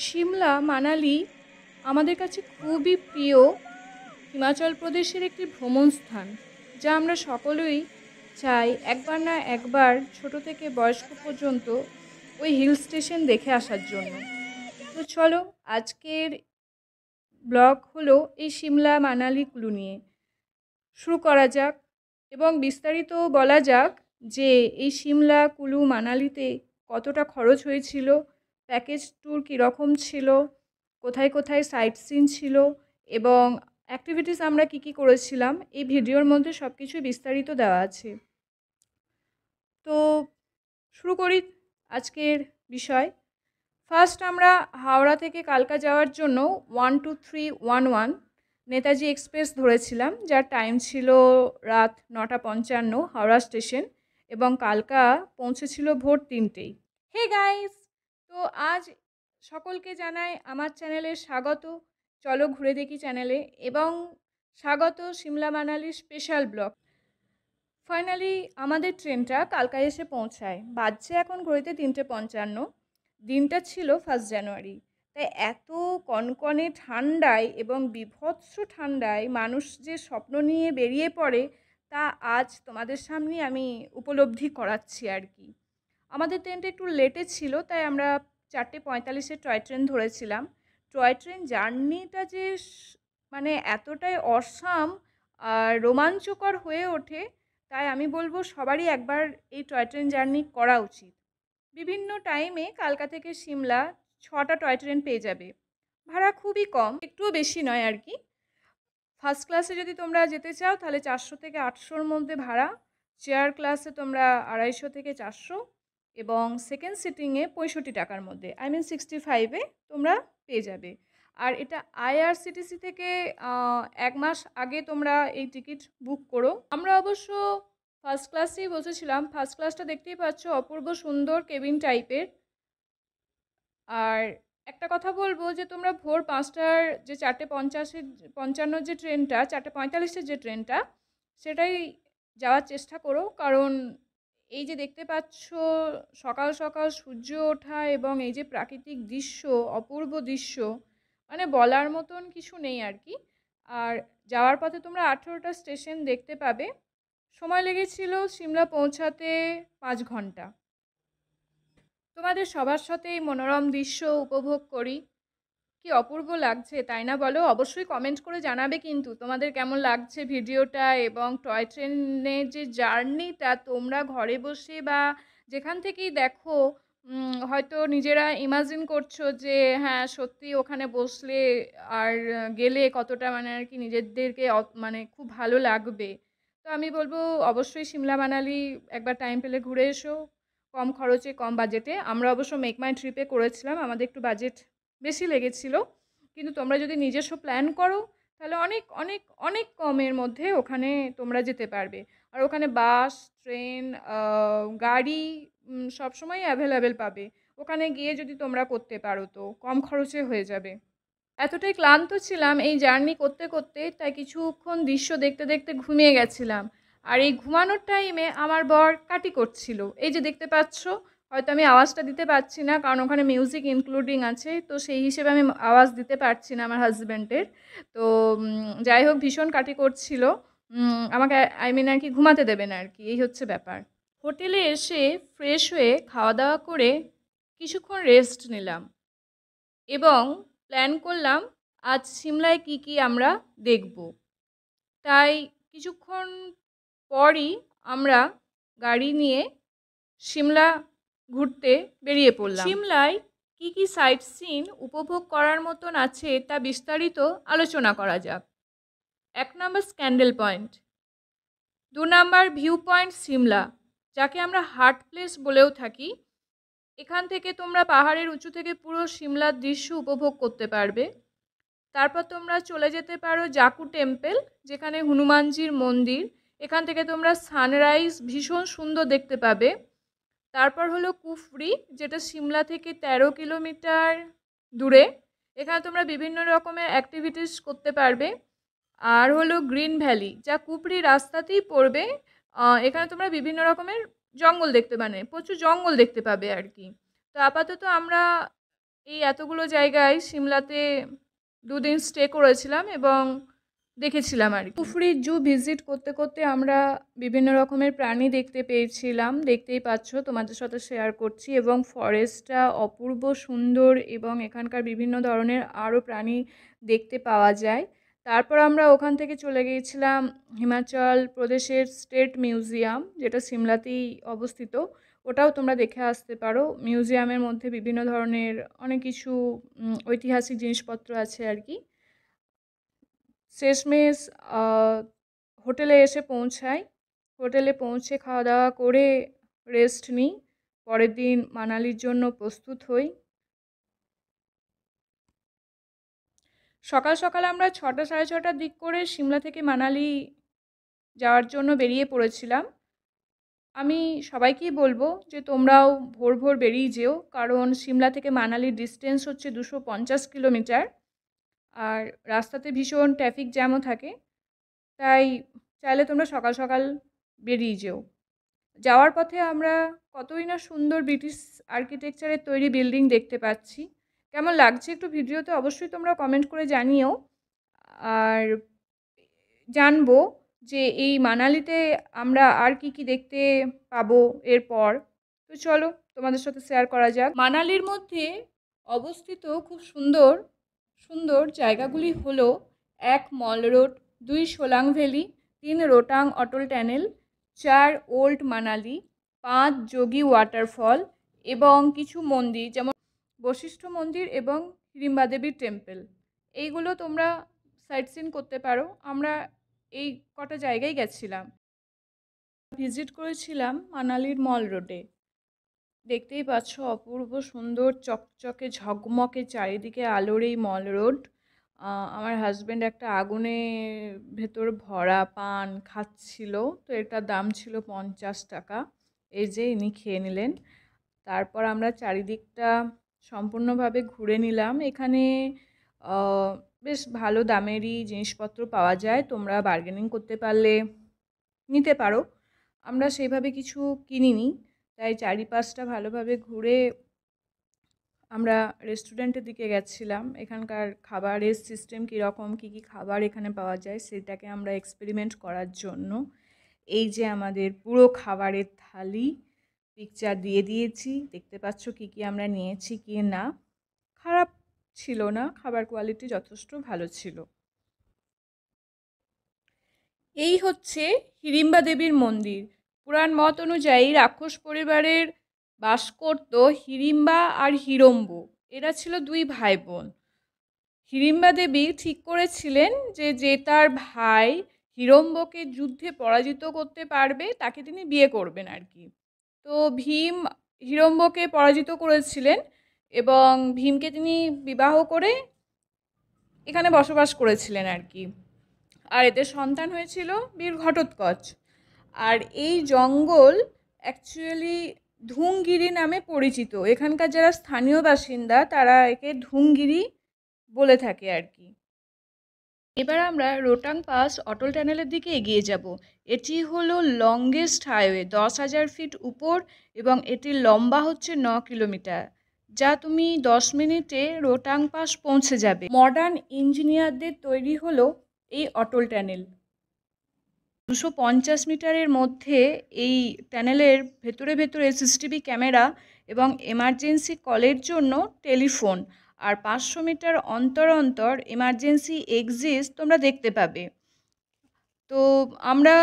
সিমলা মানালি আমাদের কাছে খুবই প্রিয় হিমাচল প্রদেশের একটি ভ্রমণ স্থান, যা আমরা সকলেই চাই একবার না একবার ছোট থেকে বয়স্ক পর্যন্ত ওই হিল স্টেশন দেখে আসার জন্য। তো চলো, আজকের ব্লগ হলো এই সিমলা মানালি কুলু নিয়ে। শুরু করা যাক এবং বিস্তারিত বলা যাক যে এই সিমলা কুলু মানালিতে কতটা খরচ হয়েছিল, প্যাকেজ ট্যুর কীরকম ছিল, কোথায় কোথায় সাইট সিন ছিল এবং অ্যাক্টিভিটিস আমরা কি কি করেছিলাম, এই ভিডিওর মধ্যে সব কিছুই বিস্তারিত দেওয়া আছে। তো শুরু করি আজকের বিষয়। ফার্স্ট আমরা হাওড়া থেকে কালকা যাওয়ার জন্য 12311 নেতাজি এক্সপ্রেস ধরেছিলাম, যার টাইম ছিল রাত 9:55 হাওড়া স্টেশন, এবং কালকা পৌঁছেছিল ভোর 3টেই। হে গাইস, তো আজ সকলকে জানাই আমার চ্যানেলে স্বাগত। চলো ঘুরে দেখি চ্যানেলে, এবং স্বাগত Shimla Manali special blog. Finally আমাদের ট্রেনটা কালকায় এসে পৌঁছায়, বাজছে এখন ঘড়িতে 3:55। দিনটা ছিল 1 জানুয়ারি। তাই এত কনকনে ঠান্ডায় এবং বিভৎস ঠান্ডায় মানুষ যে স্বপ্ন নিয়ে বেরিয়ে পড়ে, তা আজ তোমাদের সামনে আমি উপলব্ধি করাচ্ছি আর কি। আমাদের ট্রেনটা একটু লেটে ছিল, তাই আমরা 4:45-এ টয় ট্রেন ধরেছিলাম। টয় ট্রেন জার্নিটা যে মানে এতটাই অসাম আর রোমাঞ্চকর হয়ে ওঠে, তাই আমি বলবো সবারই একবার এই টয় ট্রেন জার্নি করা উচিত। বিভিন্ন টাইমে কালকা থেকে সিমলা 6টা টয় ট্রেন পেয়ে যাবে। ভাড়া খুবই কম, একটুও বেশি নয় আর কি। ফার্স্ট ক্লাসে যদি তোমরা যেতে চাও তাহলে 400 থেকে 800-র মধ্যে ভাড়া। চেয়ার ক্লাসে তোমরা 250 থেকে 400, এবং সেকেন্ড সিটিংয়ে 65 টাকার মধ্যে, 65-এ তোমরা পেয়ে যাবে। আর এটা আইআরসিটিসি থেকে 1 মাস আগে তোমরা এই টিকিট বুক করো। আমরা অবশ্য ফার্স্ট ক্লাসেই বসেছিলাম। ফার্স্ট ক্লাসটা দেখতেই পাচ্ছ, অপূর্ব সুন্দর কেবিন টাইপের। আর একটা কথা বলবো যে তোমরা ভোর 5টার যে 4:55 যে ট্রেনটা, 4:45-এর যে ট্রেনটা, সেটাই যাওয়ার চেষ্টা করো। কারণ এই যে দেখতে পাচ্ছ সকাল সকাল সূর্য ওঠা এবং এই যে প্রাকৃতিক দৃশ্য, অপূর্ব দৃশ্য, মানে বলার মতন কিছু নেই আর কি। আর যাওয়ার পথে তোমরা 18টা স্টেশন দেখতে পাবে। সময় লেগেছিল সিমলা পৌঁছাতে 5 ঘন্টা। তোমাদের সবার সাথে এই মনোরম দৃশ্য উপভোগ করি। কি অপূর্ব লাগছে, তাই না বলো? অবশ্যই কমেন্ট করে জানাবে কিন্তু তোমাদের কেমন লাগছে ভিডিওটা। এবং টয় ট্রেনের যে জার্নিটা তোমরা ঘরে বসে বা যেখান থেকেই দেখো, হয়তো নিজেরা ইমাজিন করছো যে হ্যাঁ সত্যি ওখানে বসলে আর গেলে কতটা মানে আর কি নিজেদেরকে মানে খুব ভালো লাগবে। তো আমি বলবো অবশ্যই সিমলা মানালি একবার টাইম পেলে ঘুরে এসো, কম খরচে কম বাজেটে। আমরা অবশ্য মেক মাই ট্রিপে করেছিলাম, আমাদের একটু বাজেট বেশি লেগেছিল, কিন্তু তোমরা যদি নিজস্ব প্ল্যান করো তাহলে অনেক অনেক অনেক কমের মধ্যে ওখানে তোমরা যেতে পারবে। আর ওখানে বাস, ট্রেন, গাড়ি সবসময় অ্যাভেলেবেল পাবে। ওখানে গিয়ে যদি তোমরা করতে পারো তো কম খরচে হয়ে যাবে। এতটাই ক্লান্ত ছিলাম এই জার্নি করতে করতে, তাই কিছুক্ষণ দৃশ্য দেখতে দেখতে ঘুমিয়ে গেছিলাম। আর এই ঘুমানোর টাইমে আমার বর কাটি করছিল, এই যে দেখতে পাচ্ছ। হয়তো আমি আওয়াজটা দিতে পারছি না কারণ ওখানে মিউজিক ইনক্লুডিং আছে, তো সেই হিসেবে আমি আওয়াজ দিতে পারছি না আমার হাজব্যান্ডের। তো যাই হোক, ভীষণ কাটি করছিল। আমাকে আই মিন আর কি ঘুমাতে দেবে না আর কি, এই হচ্ছে ব্যাপার। হোটেলে এসে ফ্রেশ হয়ে খাওয়া দাওয়া করে কিছুক্ষণ রেস্ট নিলাম এবং প্ল্যান করলাম আজ সিমলায় কি কি আমরা দেখব। তাই কিছুক্ষণ পরই আমরা গাড়ি নিয়ে সিমলা ঘুরতে বেরিয়ে পড়লাম। সিমলায় কি কি সাইট সিন উপভোগ করার মতন আছে তা বিস্তারিত আলোচনা করা যাক। 1 নম্বর স্ক্যান্ডেল পয়েন্ট, 2 নম্বর ভিউ পয়েন্ট সিমলা, যাকে আমরা হার্ট প্লেস বলেও থাকি। এখান থেকে তোমরা পাহাড়ের উঁচু থেকে পুরো সিমলার দৃশ্য উপভোগ করতে পারবে। তারপর তোমরা চলে যেতে পারো জাকু টেম্পল, যেখানে হনুমানজির মন্দির। এখান থেকে তোমরা সানরাইজ ভীষণ সুন্দর দেখতে পাবে। তারপর হলো কুফরি, যেটা সিমলা থেকে 13 কিলোমিটার দূরে। এখানে তোমরা বিভিন্ন রকমের অ্যাক্টিভিটিস করতে পারবে। আর হলো গ্রিন ভ্যালি, যা কুফরি রাস্তাতেই পড়বে। এখানে তোমরা বিভিন্ন রকমের জঙ্গল দেখতে, মানে প্রচুর জঙ্গল দেখতে পাবে আর কি। তো আপাতত আমরা এই এতগুলো জায়গায় সিমলাতে 2 দিন স্টে করেছিলাম এবং দেখেছিলাম আর কি। কুফরি জু ভিজিট করতে করতে আমরা বিভিন্ন রকমের প্রাণী দেখতে পেয়েছিলাম, দেখতেই পাচ্ছ, তোমাদের সাথে শেয়ার করছি। এবং ফরেস্টটা অপূর্ব সুন্দর এবং এখানকার বিভিন্ন ধরনের আরও প্রাণী দেখতে পাওয়া যায়। তারপর আমরা ওখান থেকে চলে গিয়েছিলাম হিমাচল প্রদেশের স্টেট মিউজিয়াম, যেটা সিমলাতেই অবস্থিত। ওটাও তোমরা দেখে আসতে পারো। মিউজিয়ামের মধ্যে বিভিন্ন ধরনের অনেক কিছু ঐতিহাসিক জিনিসপত্র আছে আর কি। শেষমেশ হোটেলে এসে পৌঁছাই। হোটেলে পৌঁছে খাওয়া দাওয়া করে রেস্ট নিই। পরের দিন মানালির জন্য প্রস্তুত হই। সকাল সকাল আমরা 6টা সাড়ে 6টার দিক করে সিমলা থেকে মানালি যাওয়ার জন্য বেরিয়ে পড়েছিলাম। আমি সবাইকেই বলবো যে তোমরাও ভোর ভোর বেরিয়ে যেও, কারণ সিমলা থেকে মানালির ডিস্টেন্স হচ্ছে 250 কিলোমিটার। আর রাস্তাতে ভীষণ ট্রাফিক জ্যামও থাকে, তাই চাইলে তোমরা সকাল সকাল বেরিয়ে যেও। যাওয়ার পথে আমরা কতই না সুন্দর ব্রিটিশ আর্কিটেকচারের তৈরি বিল্ডিং দেখতে পাচ্ছি। কেমন লাগছে একটু ভিডিওতে অবশ্যই তোমরা কমেন্ট করে জানিও। আর জানবো যে এই মানালিতে আমরা আর কি কি দেখতে পাবো এরপর। তো চলো তোমাদের সাথে শেয়ার করা যাক। মানালির মধ্যে অবস্থিত খুব সুন্দর সুন্দর জায়গাগুলি হলো 1 মল রোড, 2 সোলাং ভ্যালি, 3 রোটাং অটল টানেল, 4 ওল্ড মানালি, 5 যোগী ওয়াটারফল এবং কিছু মন্দির যেমন বশিষ্ঠ মন্দির এবং হিড়িম্বা দেবীর টেম্পল। এইগুলো তোমরা সাইট সিন করতে পারো। আমরা এই কটা জায়গায় গেছিলাম। ভিজিট করেছিলাম মানালির মল রোডে। দেখতেই পাচ্ছ অপূর্ব সুন্দর চকচকে ঝকমকে চারিদিকে আলোর এই মল রোড। আমার হাজব্যান্ড একটা আগুনে ভেতর ভরা পান খাচ্ছিল, তো এটার দাম ছিল 50 টাকা। এই যে ইনি খেয়ে নিলেন। তারপর আমরা চারিদিকটা সম্পূর্ণভাবে ঘুরে নিলাম। এখানে বেশ ভালো দামেরই জিনিসপত্র পাওয়া যায়, তোমরা বার্গেনিং করতে পারলে নিতে পারো। আমরা সেইভাবে কিছু কিনিনি, তাই চারিপাশটা ভালোভাবে ঘুরে আমরা রেস্টুরেন্টের দিকে গেছিলাম। এখানকার খাবারের সিস্টেম কীরকম, কী কী খাবার এখানে পাওয়া যায় সেটাকে আমরা এক্সপেরিমেন্ট করার জন্য এই যে আমাদের পুরো খাবারের থালি পিকচার দিয়ে দিয়েছি। দেখতে পাচ্ছ কী কী আমরা নিয়েছি কি না। খারাপ ছিল না, খাবার কোয়ালিটি যথেষ্ট ভালো ছিল। এই হচ্ছে হিড়িম্বা দেবীর মন্দির। পুরাণ মত অনুযায়ী রাক্ষস পরিবারের বাস করত হিড়িম্বা আর হিড়ম্ব। এরা ছিল 2 ভাই বোন। হিড়িম্বা দেবী ঠিক করেছিলেন যে যে তার ভাই হিড়ম্বকে যুদ্ধে পরাজিত করতে পারবে তাকে তিনি বিয়ে করবেন আর কি। তো ভীম হিড়ম্বকে পরাজিত করেছিলেন এবং ভীমকে তিনি বিবাহ করে এখানে বসবাস করেছিলেন আর কি। আর এদের সন্তান হয়েছিল বীর ঘটোৎকচ। আর এই জঙ্গল অ্যাকচুয়ালি ধুমগিরি নামে পরিচিত। এখানকার যারা স্থানীয় বাসিন্দা তারা একে ধুমগিরি বলে থাকে আর কি। এবার আমরা রোটাং পাস অটল টানেলের দিকে এগিয়ে যাব। এটি হলো লংগেস্ট হাইওয়ে, 10,000 ফিট উপর এবং এটির লম্বা হচ্ছে 9 কিলোমিটার, যা তুমি 10 মিনিটে রোটাং পাস পৌঁছে যাবে। মডার্ন ইঞ্জিনিয়ারদের তৈরি হলো এই অটল টানেল। 250 মিটারের মধ্যে এই টানেলের ভেতরে ভেতরে সিসিটিভি ক্যামেরা এবং এমার্জেন্সি কলের জন্য টেলিফোন, আর 500 মিটার অন্তর অন্তর এমার্জেন্সি এক্সিট তোমরা দেখতে পাবে। তো আমরা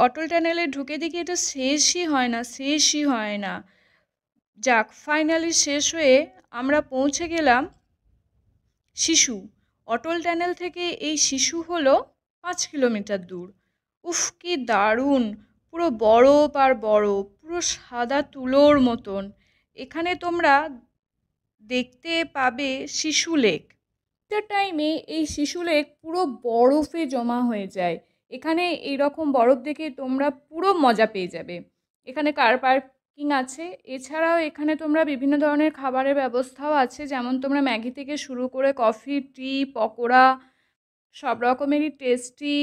অটল টানেলে ঢুকে দেখি এটা শেষই হয় না। যাক, ফাইনালি শেষ হয়ে আমরা পৌঁছে গেলাম শিশু। অটল টানেল থেকে এই শিশু হলো 5 কিলোমিটার দূর। উফ, কি দারুণ! পুরো বরফ আর বরফ, পুরো সাদা তুলোর মতন। এখানে তোমরা দেখতে পাবে শিশু লেক। একটা টাইমে এই শিশু লেক পুরো বরফে জমা হয়ে যায়। এখানে এইরকম বরফ দেখে তোমরা পুরো মজা পেয়ে যাবে। এখানে কার পার্কিং আছে। এছাড়াও এখানে তোমরা বিভিন্ন ধরনের খাবারের ব্যবস্থাও আছে, যেমন তোমরা ম্যাগি থেকে শুরু করে কফি, টি, পকোড়া সব রকমেরই টেস্টি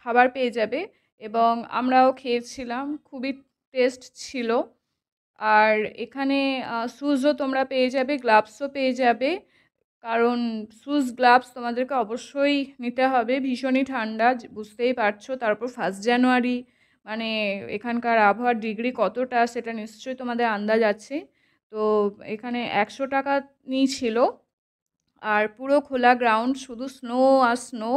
খাবার পেয়ে যাবে এবং আমরাও খেয়েছিলাম, খুবই টেস্ট ছিল। আর এখানে শ্যুজও তোমরা পেয়ে যাবে, গ্লাভসও পেয়ে যাবে, কারণ শ্যুজ গ্লাভস তোমাদেরকে অবশ্যই নিতে হবে। ভীষণই ঠান্ডা, বুঝতেই পারছো। তারপর 1 জানুয়ারি, মানে এখানকার আবহাওয়ার ডিগ্রি কতটা সেটা নিশ্চয়ই তোমাদের আন্দাজ আছে। তো এখানে 100 টাকা নিয়েছিল, আর পুরো খোলা গ্রাউন্ড, শুধু স্নো আর স্নো।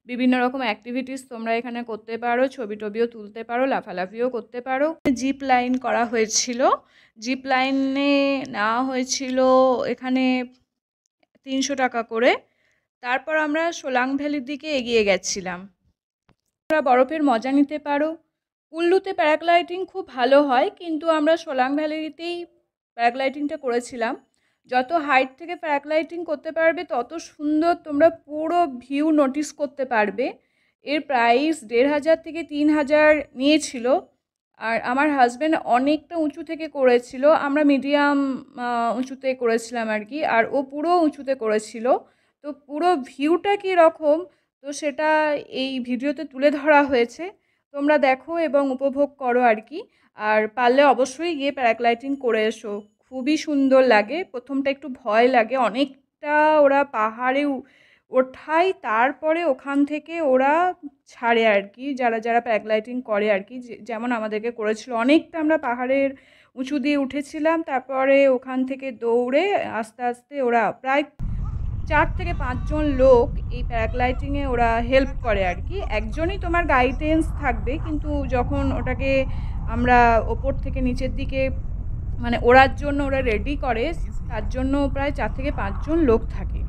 বিভিন্ন রকম অ্যাক্টিভিটিস তোমরা এখানে করতে পারো, ছবি টবিও তুলতে পারো, লাফালাফিও করতে পারো। জিপ লাইন করা হয়েছিল, জিপ লাইনে নেওয়া হয়েছিল এখানে 300 টাকা করে। তারপর আমরা সোলাং ভ্যালির দিকে এগিয়ে গেছিলাম। তোমরা বরফের মজা নিতে পারো। কুল্লুতে প্যারাগ্লাইডিং খুব ভালো হয়, কিন্তু আমরা সোলাং ভ্যালিতেই প্যারাগ্লাইডিংটা করেছিলাম। যত হাইট থেকে প্যারাগ্লাইডিং করতে পারবে তত সুন্দর তোমরা পুরো ভিউ নোটিস করতে পারবে। এর প্রাইস 1500 থেকে 3000 নিয়েছিল। আর আমার হাজব্যান্ড অনেকটা উঁচু থেকে করেছিল, আমরা মিডিয়াম উঁচুতে করেছিলাম আর কি, আর ও পুরো উঁচুতে করেছিল। তো পুরো ভিউটা কীরকম, তো সেটা এই ভিডিওতে তুলে ধরা হয়েছে, তোমরা দেখো এবং উপভোগ করো আর কি। আর পারলে অবশ্যই গিয়ে প্যারাগ্লাইডিং করে এসো, খুবই সুন্দর লাগে। প্রথমটা একটু ভয় লাগে, অনেকটা ওরা পাহাড়ে ওঠায়, তারপরে ওখান থেকে ওরা ছাড়ে আর কি, যারা যারা প্যারাগ্লাইডিং করে আর কি, যেমন আমাদেরকে করেছিল। অনেকটা আমরা পাহাড়ের উঁচু দিয়ে উঠেছিলাম, তারপরে ওখান থেকে দৌড়ে আস্তে আস্তে ওরা প্রায় 4 থেকে 5 জন লোক এই প্যারাগ্লাইডিংয়ে ওরা হেল্প করে আর কি। একজনই তোমার গাইডেন্স থাকবে, কিন্তু যখন ওটাকে আমরা ওপর থেকে নিচের দিকে মানে ওড়ার জন্য ওরা রেডি করে, তার জন্য প্রায় 4 থেকে 5 জন লোক থাকে।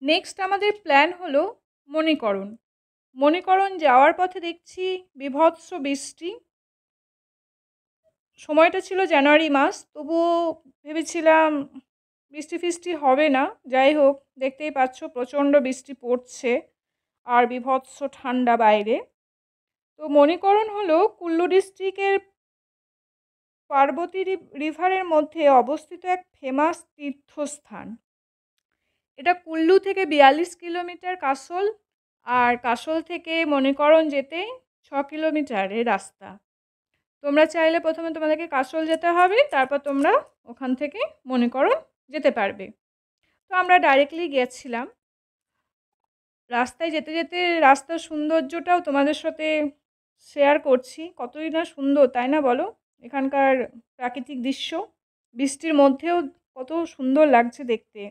নেক্সট আমাদের প্ল্যান হলো মণিকরণ। মণিকরণ যাওয়ার পথে দেখছি বীভৎস বৃষ্টি। সময়টা ছিল জানুয়ারি মাস, তবুও ভেবেছিলাম বৃষ্টি ফিষ্টি হবে না। যাই হোক, দেখতেই পাচ্ছ প্রচণ্ড বৃষ্টি পড়ছে আর বীভৎস ঠান্ডা বাইরে। তো মণিকরণ হলো কুল্লু ডিস্ট্রিক্টের পার্বতী রিভারের মধ্যে অবস্থিত এক ফেমাস তীর্থস্থান। এটা কুল্লু থেকে 42 কিলোমিটার কাসল, আর কাসল থেকে মণিকরণ যেতে 6 কিলোমিটারের রাস্তা। তোমরা চাইলে প্রথমে তোমাদেরকে কাসল যেতে হবে, তারপর তোমরা ওখান থেকে মণিকরণ যেতে পারবে। তো আমরা ডাইরেক্টলি গেছিলাম। রাস্তায় যেতে যেতে রাস্তার সৌন্দর্যটাও তোমাদের সাথে শেয়ার করছি, কতই না সুন্দর, তাই না বলো? এখানকার প্রাকৃতিক দৃশ্য বৃষ্টির মধ্যেও কত সুন্দর লাগছে দেখতে।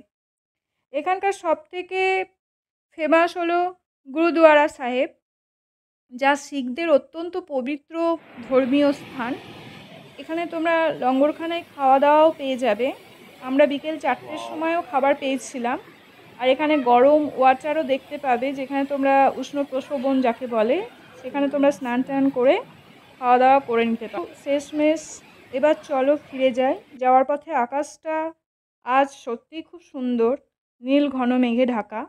এখানকার সবথেকে ফেমাস হলো গুরুদুয়ারা সাহেব, যা শিখদের অত্যন্ত পবিত্র ধর্মীয় স্থান। এখানে তোমরা লঙ্গরখানায় খাওয়া দাওয়াও পেয়ে যাবে। আমরা বিকেল 4টের সময়ও খাবার পেয়েছিলাম। আর এখানে গরম ওয়াটারও দেখতে পাবে, যেখানে তোমরা উষ্ণ প্রসবন যাকে বলে, সেখানে তোমরা স্নান টান করে খাওয়া দাওয়া করে নিতে পারো। শেষমেশ এবার চলো ফিরে যাই। যাওয়ার পথে আকাশটা আজ সত্যিই খুব সুন্দর, নীল ঘন মেঘে ঢাকা।